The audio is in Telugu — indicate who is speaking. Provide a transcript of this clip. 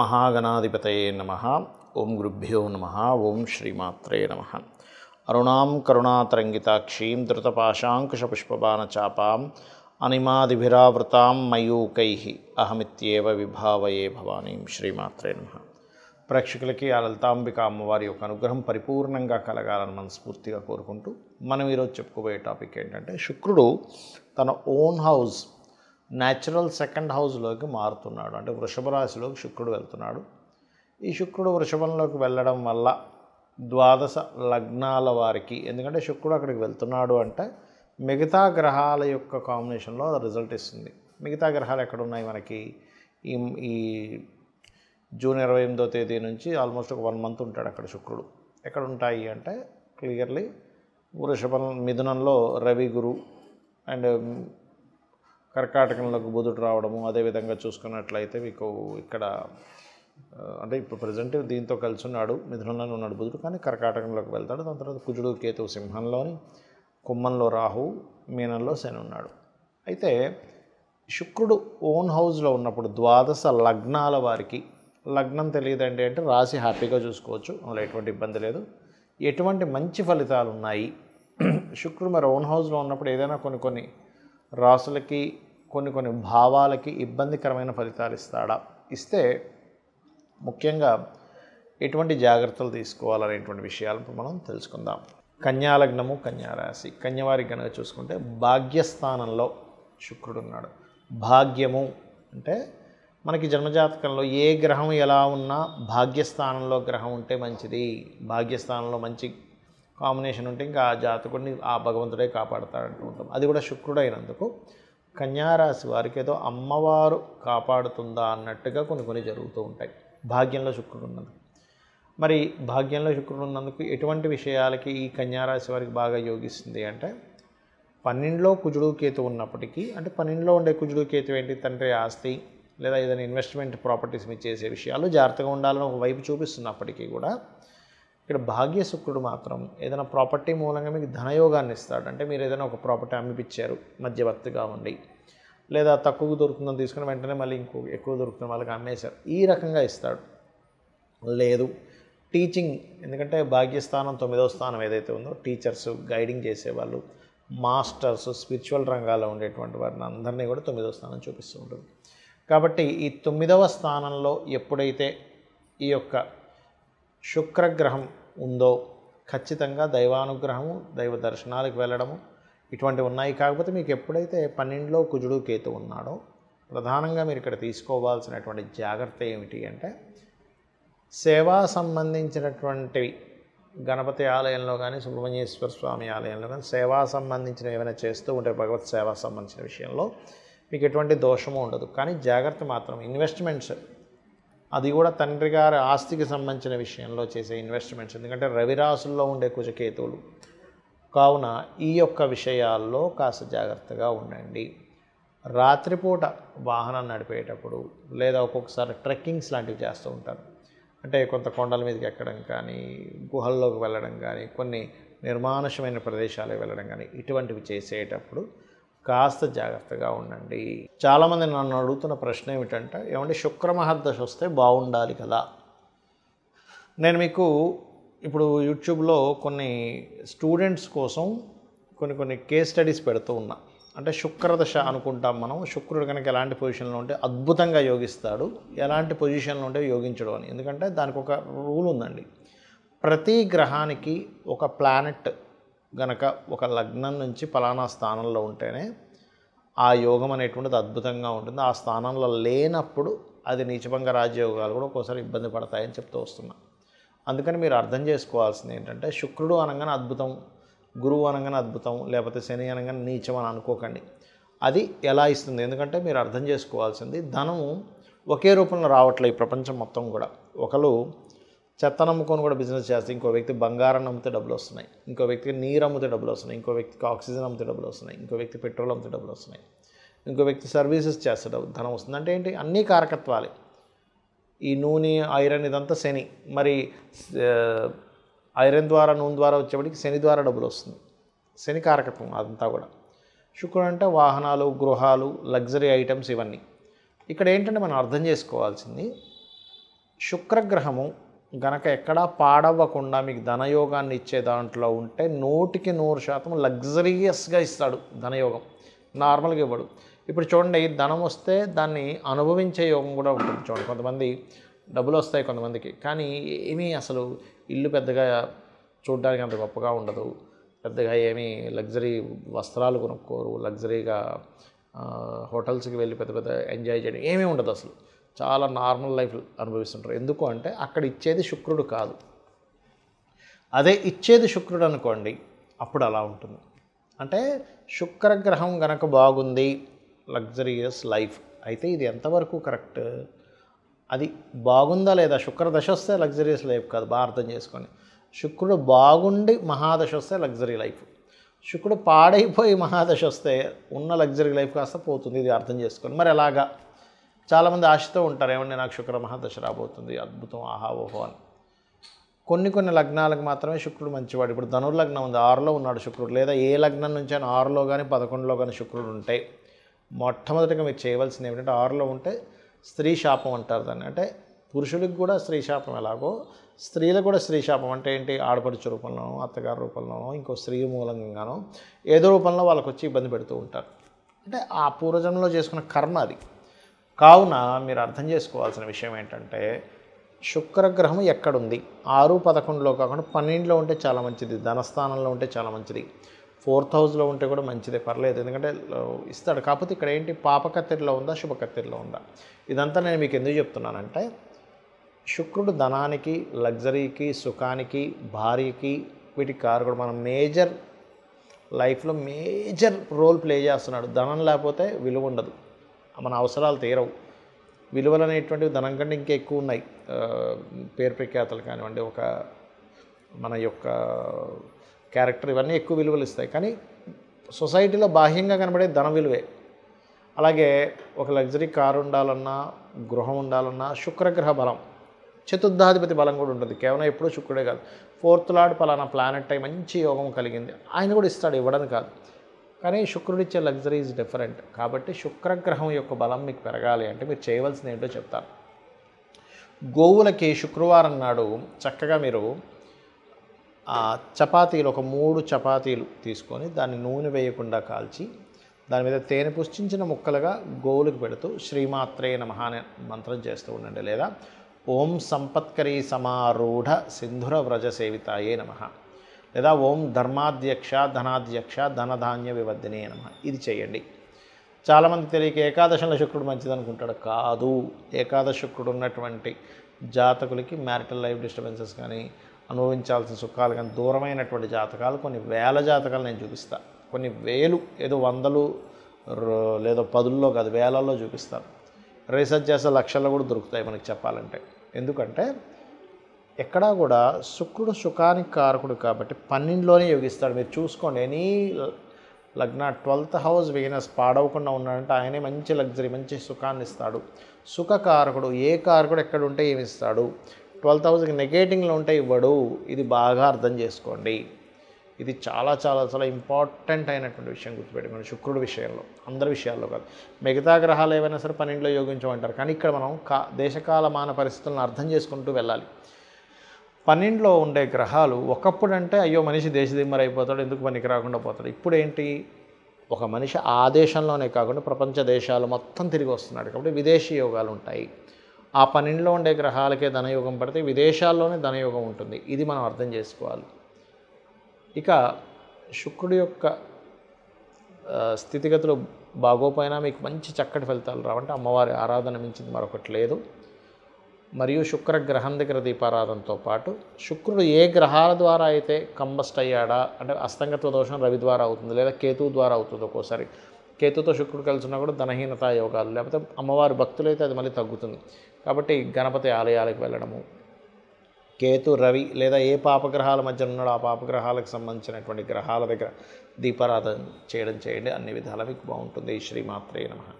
Speaker 1: మహాగణాధిపతయే నమః. ఓం గురుభ్యో నమః. ఓం శ్రీమాత్రే నమః. అరుణాం కరుణాతరంగితాక్షీం ధృతపాశాంకుశపుష్పబాణచాపాం అనిమాదిభిరావృతాం మయూకైః అహమిత్యేవ విభావయే భవానీం. శ్రీమాత్రే నమః. ప్రేక్షకులకి ఆ లలితాంబిక అమ్మవారి యొక్క అనుగ్రహం పరిపూర్ణంగా కలగాలని మనస్ఫూర్తిగా కోరుకుంటూ మనం ఈరోజు చెప్పుకోబోయే టాపిక్ ఏంటంటే, శుక్రుడు తన ఓన్ హౌస్ న్యాచురల్ సెకండ్ హౌస్లోకి మారుతున్నాడు. అంటే వృషభ రాశిలోకి శుక్రుడు వెళ్తున్నాడు. ఈ శుక్రుడు వృషభంలోకి వెళ్ళడం వల్ల ద్వాదశ లగ్నాల వారికి, ఎందుకంటే శుక్రుడు అక్కడికి వెళ్తున్నాడు అంటే మిగతా గ్రహాల యొక్క కాంబినేషన్లో రిజల్ట్ ఇస్తుంది. మిగతా గ్రహాలు ఎక్కడున్నాయి మనకి? ఈ జూన్ 28వ తేదీ నుంచి ఆల్మోస్ట్ ఒక 1 మంత్ ఉంటాడు అక్కడ శుక్రుడు. ఎక్కడ ఉంటాయి అంటే క్లియర్లీ వృషభం, మిథునంలో రవి, గురు అండ్ కర్కాటకంలోకి బుధుడు రావడము. అదేవిధంగా చూసుకున్నట్లయితే మీకు ఇక్కడ అంటే ఇప్పుడు ప్రజెంట్ దీంతో కలిసి ఉన్నాడు, మిథునంలోనే ఉన్నాడు బుధుడు, కానీ కర్కాటకంలోకి వెళ్తాడు. దాని తర్వాత కుజుడు, కేతువు సింహంలోని, కుంభంలో రాహు, మీనంలో శని ఉన్నాడు. అయితే శుక్రుడు ఓన్ హౌస్లో ఉన్నప్పుడు ద్వాదశ లగ్నాల వారికి, లగ్నం తెలియదండి అంటే రాశి హ్యాపీగా చూసుకోవచ్చు, అందులో ఎటువంటి ఇబ్బంది లేదు. ఎటువంటి మంచి ఫలితాలు ఉన్నాయి? శుక్రుడు మరి ఓన్ హౌస్లో ఉన్నప్పుడు ఏదైనా కొన్ని రాసులకి, కొన్ని భావాలకి ఇబ్బందికరమైన ఫలితాలు ఇస్తాడా? ఇస్తే ముఖ్యంగా ఎటువంటి జాగ్రత్తలు తీసుకోవాలనేటువంటి విషయాలు మనం తెలుసుకుందాం. కన్యా లగ్నము, కన్యా రాశి. కన్యవారికి కనుక చూసుకుంటే భాగ్యస్థానంలో శుక్రుడు ఉన్నాడు. భాగ్యము అంటే మనకి జన్మజాతకంలో ఏ గ్రహం ఎలా ఉన్నా భాగ్యస్థానంలో గ్రహం ఉంటే మంచిది. భాగ్యస్థానంలో మంచి కాంబినేషన్ ఉంటే ఇంకా ఆ జాతకుడిని ఆ భగవంతుడే కాపాడుతాడంటూ ఉంటాం. అది కూడా శుక్రుడు అయినందుకు కన్యారాశి వారికి ఏదో అమ్మవారు కాపాడుతుందా అన్నట్టుగా కొన్ని జరుగుతూ ఉంటాయి భాగ్యంలో శుక్రుడు ఉన్నందుకు. మరి భాగ్యంలో శుక్రుడు ఉన్నందుకు ఎటువంటి విషయాలకి ఈ కన్యారాశి వారికి బాగా యోగిస్తుంది అంటే, 12లో కుజుడు కేతు ఉన్నప్పటికీ, అంటే 12లో ఉండే కుజుడు కేతు ఏంటి? తండ్రి ఆస్తి లేదా ఏదైనా ఇన్వెస్ట్మెంట్ ప్రాపర్టీస్ మీద చేసే విషయాలు జాగ్రత్తగా ఉండాలని ఒక వైపు చూపిస్తున్నప్పటికీ కూడా ఇక్కడ భాగ్య శుక్రుడు మాత్రం ఏదైనా ప్రాపర్టీ మూలంగా మీకు ధనయోగాన్ని ఇస్తాడు. అంటే మీరు ఏదైనా ఒక ప్రాపర్టీ అమ్మిపిచ్చారు మధ్యవర్తిగా ఉండి, లేదా తక్కువ దొరుకుతుందని తీసుకుని వెంటనే మళ్ళీ ఇంకో ఎక్కువ దొరుకుతున్న వాళ్ళకి అమ్మేశారు, ఈ రకంగా ఇస్తాడు. లేదు టీచింగ్, ఎందుకంటే భాగ్యస్థానం 9వ స్థానం ఏదైతే ఉందో, టీచర్స్, గైడింగ్ చేసేవాళ్ళు, మాస్టర్స్, స్పిరిచువల్ రంగాల్లో ఉండేటువంటి వారిని అందరినీ కూడా 9వ స్థానం చూపిస్తూ ఉంటుంది. కాబట్టి ఈ 9వ స్థానంలో ఎప్పుడైతే ఈ యొక్క శుక్రగ్రహం ఉందో ఖచ్చితంగా దైవానుగ్రహము, దైవ దర్శనాలకు వెళ్ళడము ఇటువంటివి ఉన్నాయి. కాకపోతే మీకు ఎప్పుడైతే 12లో కుజుడు కేతు ఉన్నాడో ప్రధానంగా మీరు ఇక్కడ తీసుకోవాల్సినటువంటి జాగ్రత్త ఏమిటి అంటే, సేవా సంబంధించినటువంటివి గణపతి ఆలయంలో కానీ, సుబ్రహ్మణ్యేశ్వర స్వామి ఆలయంలో కానీ సేవా సంబంధించిన ఏమైనా చేస్తూ ఉంటే భగవత్ సేవా సంబంధించిన విషయంలో మీకు ఎటువంటి దోషము ఉండదు. కానీ జాగ్రత్త మాత్రం ఇన్వెస్ట్మెంట్స్, అది కూడా తండ్రి గారి ఆస్తికి సంబంధించిన విషయంలో చేసే ఇన్వెస్ట్మెంట్స్, ఎందుకంటే రవిరాశుల్లో ఉండే కుజకేతువులు కావున ఈ యొక్క విషయాల్లో కాస్త జాగ్రత్తగా ఉండండి. రాత్రిపూట వాహనం నడిపేటప్పుడు లేదా ఒక్కొక్కసారి ట్రెక్కింగ్స్ లాంటివి చేస్తూ ఉంటారు. అంటే కొంత కొండల మీదకి ఎక్కడం కానీ, గుహల్లోకి వెళ్ళడం కానీ, కొన్ని నిర్మానుషమైన ప్రదేశాలకు వెళ్ళడం కానీ ఇటువంటివి చేసేటప్పుడు కాస్త జాగ్రత్తగా ఉండండి. చాలామంది నన్ను అడుగుతున్న ప్రశ్న ఏమిటంటే, ఏమంటే శుక్ర మహర్దశ వస్తే బాగుండాలి కదా. నేను మీకు ఇప్పుడు యూట్యూబ్లో కొన్ని స్టూడెంట్స్ కోసం కొన్ని కేస్ స్టడీస్ పెడుతూ ఉన్నా. అంటే శుక్రదశ అనుకుంటాం మనం. శుక్రుడు కనుక ఎలాంటి పొజిషన్లో ఉంటే అద్భుతంగా యోగిస్తాడు, ఎలాంటి పొజిషన్లో ఉంటే యోగించడం అని. ఎందుకంటే దానికి ఒక రూల్ ఉందండి. ప్రతి గ్రహానికి ఒక ప్లానెట్ గనక ఒక లగ్నం నుంచి ఫలానా స్థానంలో ఉంటేనే ఆ యోగం అనేటువంటిది అద్భుతంగా ఉంటుంది. ఆ స్థానంలో లేనప్పుడు అది నీచభంగ రాజ్యయోగాలు కూడా ఒక్కోసారి ఇబ్బంది పడతాయని చెప్తూ వస్తున్నా. అందుకని మీరు అర్థం చేసుకోవాల్సింది ఏంటంటే, శుక్రుడు అనగానే అద్భుతం, గురువు అనగానే అద్భుతం, లేకపోతే శని అనగానే నీచం అని అనుకోకండి. అది ఎలా ఇస్తుంది? ఎందుకంటే మీరు అర్థం చేసుకోవాల్సింది, ధనము ఒకే రూపంలో రావట్లేదు ఈ ప్రపంచం మొత్తం కూడా. ఒకరు చెత్త నమ్ముకొని కూడా బిజినెస్ చేస్తే, ఇంకో వ్యక్తి బంగారం అమ్మితే డబ్బులు వస్తున్నాయి, ఇంకో వ్యక్తికి నీరు అమ్మితే డబ్బులు వస్తున్నాయి, ఇంకో వ్యక్తికి ఆక్సిజన్ అమ్మితే డబ్బులు వస్తున్నాయి, ఇంకో వ్యక్తి పెట్రోల్ అమ్మితే డబ్బులు వస్తున్నాయి, ఇంకో వ్యక్తి సర్వీసెస్ చేస్తే ధనం వస్తుంది. అంటే ఏంటి? అన్నీ కారకత్వాలే. ఈ నూనె, ఐరన్ ఇదంతా శని. మరి ఐరన్ ద్వారా, నూనె ద్వారా వచ్చేప్పటికి శని ద్వారా డబ్బులు వస్తుంది. శని కారకత్వం అదంతా కూడా. శుక్రుడు అంటే వాహనాలు, గృహాలు, లగ్జరీ ఐటమ్స్ ఇవన్నీ. ఇక్కడ ఏంటంటే మనం అర్థం చేసుకోవాల్సింది, శుక్రగ్రహము గనక ఎక్కడా పాడవ్వకుండా మీకు ధనయోగాన్ని ఇచ్చే దాంట్లో ఉంటే 100% లగ్జరియస్గా ఇస్తాడు ధనయోగం. నార్మల్గా ఇవ్వడు. ఇప్పుడు చూడండి, ధనం వస్తే దాన్ని అనుభవించే యోగం కూడా ఉంటుంది. చూడండి, కొంతమంది డబ్బులు వస్తాయి కొంతమందికి, కానీ ఏమీ అసలు ఇల్లు పెద్దగా చూడడానికి అంత గొప్పగా ఉండదు, పెద్దగా ఏమీ లగ్జరీ వస్త్రాలు కొనుక్కోరు, లగ్జరీగా హోటల్స్కి వెళ్ళి పెద్ద పెద్ద ఎంజాయ్ చేయడం ఏమీ ఉండదు, అసలు చాలా నార్మల్ లైఫ్ అనుభవిస్తుంటారు. ఎందుకు అంటే అక్కడ ఇచ్చేది శుక్రుడు కాదు. అదే ఇచ్చేది శుక్రుడు అనుకోండి, అప్పుడు అలా ఉంటుంది. అంటే శుక్రగ్రహం గనక బాగుంది, లగ్జరియస్ లైఫ్. అయితే ఇది ఎంతవరకు కరెక్ట్? అది బాగుందా లేదా? శుక్రదశ వస్తే లగ్జరియస్ లైఫ్ కాదు, బాగా అర్థం చేసుకోండి. శుక్రుడు బాగుండి మహాదశ వస్తే లగ్జరీ లైఫ్. శుక్రుడు పాడైపోయి మహాదశ వస్తే ఉన్న లగ్జరీ లైఫ్ కాస్త పోతుంది. ఇది అర్థం చేసుకోండి. మరి ఎలాగా? చాలామంది ఆశతో ఉంటారు, ఏమంటే నాకు శుక్ర మహాదశ రాబోతుంది, అద్భుతం, ఆహా ఓహో అని. కొన్ని లగ్నాలకు మాత్రమే శుక్రుడు మంచివాడు. ఇప్పుడు ధనుర్లగ్నం ఉంది, 6లో ఉన్నాడు శుక్రుడు, లేదా ఏ లగ్నం నుంచి అయినా 6లో కానీ 11లో కానీ శుక్రుడు ఉంటే మొట్టమొదటిగా మీరు చేయవలసింది ఏమిటంటే, 6లో ఉంటే స్త్రీ శాపం అంటారు దాన్ని. అంటే పురుషులకు కూడా స్త్రీ శాపం ఎలాగో స్త్రీలకు కూడా స్త్రీ శాపం అంటే ఏంటి? ఆడపడుచు రూపంలోనో, అత్తగారి రూపంలోనో, ఇంకో స్త్రీ మూలంగానో ఏదో రూపంలో వాళ్ళకు వచ్చి ఇబ్బంది పెడుతూ ఉంటారు. అంటే ఆ పూర్వజన్మలో చేసుకున్న కర్మ అది. కావున మీరు అర్థం చేసుకోవాల్సిన విషయం ఏంటంటే, శుక్రగ్రహం ఎక్కడుంది? 6, 11లో కాకుండా 12లో ఉంటే చాలా మంచిది, ధనస్థానంలో ఉంటే చాలా మంచిది, 4th హౌస్లో ఉంటే కూడా మంచిదే, పర్లేదు, ఎందుకంటే ఇస్తాడు. కాకపోతే ఇక్కడ ఏంటి, పాపకత్తెరలో ఉందా, శుభకత్తెరలో ఉందా? ఇదంతా నేను మీకు ఎందుకు చెప్తున్నానంటే, శుక్రుడు ధనానికి, లగ్జరీకి, సుఖానికి, భార్యకి, వీటికి కారకుడు. మనం మేజర్ లైఫ్లో మేజర్ రోల్ ప్లే చేస్తున్నాడు. ధనం లేకపోతే విలువ ఉండదు, మన అవసరాలు తీరవు. విలువలు అనేటువంటివి ధనం కంటే ఇంకా ఎక్కువ ఉన్నాయి. పేరు ప్రఖ్యాతలు కానివ్వండి, ఒక మన యొక్క క్యారెక్టర్, ఇవన్నీ ఎక్కువ విలువలు ఇస్తాయి. కానీ సొసైటీలో బాహ్యంగా కనబడే ధన విలువే. అలాగే ఒక లగ్జరీ కారు ఉండాలన్నా, గృహం ఉండాలన్నా శుక్రగ్రహ బలం, చతుర్థాధిపతి బలం కూడా ఉంటుంది. కేవలం ఎప్పుడూ శుక్రుడే కాదు, 4th లార్డ్ పలానా ప్లానెట్ అయి మంచి యోగం కలిగింది, ఆయన కూడా ఇస్తాడు, ఇవ్వడం కాదు. కానీ శుక్రుడు ఇచ్చే లగ్జరీ ఈజ్ డిఫరెంట్. కాబట్టి శుక్రగ్రహం యొక్క బలం మీకు పెరగాలి అంటే మీరు చేయవలసింది ఏంటో చెప్తాను. గోవులకి శుక్రవారం నాడు చక్కగా మీరు చపాతీలు, ఒక 3 చపాతీలు తీసుకొని దాన్ని నూనె వేయకుండా కాల్చి దాని మీద తేనె పుష్టించిన ముక్కలుగా గోవులకు పెడుతూ శ్రీమాత్రే నమః అనే మంత్రం చేస్తూ ఉండండి. లేదా ఓం సంపత్కరీ సమారూఢ సింధుర వ్రజ సేవితాయే నమః, లేదా ఓం ధర్మాధ్యక్ష ధనాధ్యక్ష ధనధాన్య వివర్ధినే నమః. ఇది చేయండి. చాలామంది తెలియక ఏకాదశంలో శుక్రుడు మంచిది అనుకుంటాడు. కాదు, ఏకాదశ శుక్రుడు ఉన్నటువంటి జాతకులకి మ్యారిటల్ లైఫ్ డిస్టర్బెన్సెస్ కానీ, అనుభవించాల్సిన సుఖాలు కానీ దూరమైనటువంటి జాతకాలు కొన్ని వేల జాతకాలు నేను చూపిస్తాను. కొన్ని వేలు, ఏదో 100 లేదో 10లో కాదు, వేలల్లో చూపిస్తాను. రీసెర్చ్ చేస్తే లక్షల్లో కూడా దొరుకుతాయి మనకి చెప్పాలంటే. ఎందుకంటే ఎక్కడా కూడా శుక్రుడు సుఖానికి కారకుడు కాబట్టి 12లోనే యోగిస్తాడు. మీరు చూసుకోండి, ఎనీ లగ్న 12th హౌస్ వీనస్ పాడవకుండా ఉన్నాడంటే ఆయనే మంచి లగ్జరీ, మంచి సుఖాన్ని ఇస్తాడు. సుఖకారకుడు, ఏ కారకుడు ఎక్కడ ఉంటే ఏమి ఇస్తాడు? 12th హౌస్కి నెగేటింగ్లో ఉంటే ఇవ్వడు. ఇది బాగా అర్థం చేసుకోండి. ఇది చాలా చాలా చాలా ఇంపార్టెంట్ అయినటువంటి విషయం గుర్తుపెట్టుకోండి. శుక్రుడి విషయంలో, అందరి విషయాల్లో కాదు. మిగతా గ్రహాలు ఏవైనా సరే 12లో యోగించమంటారు, కానీ ఇక్కడ మనం దేశకాలమాన పరిస్థితులను అర్థం చేసుకుంటూ వెళ్ళాలి. 12లో ఉండే గ్రహాలు ఒకప్పుడు అంటే అయ్యో మనిషి దేశదిమ్మరి అయిపోతాడు, ఎందుకు పనికి రాకుండా పోతాడు. ఇప్పుడు ఏంటి, ఒక మనిషి ఆ దేశంలోనే కాకుండా ప్రపంచ దేశాలు మొత్తం తిరిగి వస్తున్నాడు. కాబట్టి విదేశీ యోగాలు ఉంటాయి. ఆ 12లో ఉండే గ్రహాలకే ధనయోగం పడితే విదేశాల్లోనే ధనయోగం ఉంటుంది. ఇది మనం అర్థం చేసుకోవాలి. ఇక శుక్రుడి యొక్క స్థితిగతులు బాగోపోయినా మీకు మంచి చక్కటి ఫలితాలు రావంటే అమ్మవారి ఆరాధన మించింది మరొకటి లేదు. మరియు శుక్రగ్రహం దగ్గర దీపారాధనతో పాటు శుక్రుడు ఏ గ్రహాల ద్వారా అయితే కంబస్ట్ అయ్యాడా, అంటే అస్తంగత్వ దోషం రవి ద్వారా అవుతుంది, లేదా కేతువు ద్వారా అవుతుంది. ఒక్కోసారి కేతుతో శుక్రుడు కలిసి ఉన్నా కూడా ధనహీనత యోగాలు, లేకపోతే అమ్మవారి భక్తులైతే అది మళ్ళీ తగ్గుతుంది. కాబట్టి గణపతి ఆలయాలకు వెళ్ళడము, కేతు రవి లేదా ఏ పాపగ్రహాల మధ్య ఉన్నాడో ఆ పాపగ్రహాలకు సంబంధించినటువంటి గ్రహాల దగ్గర దీపారాధన చేయడం చేయండి. అన్ని విధాలా మీకు బాగుంటుంది. శ్రీమాత్రే నమః.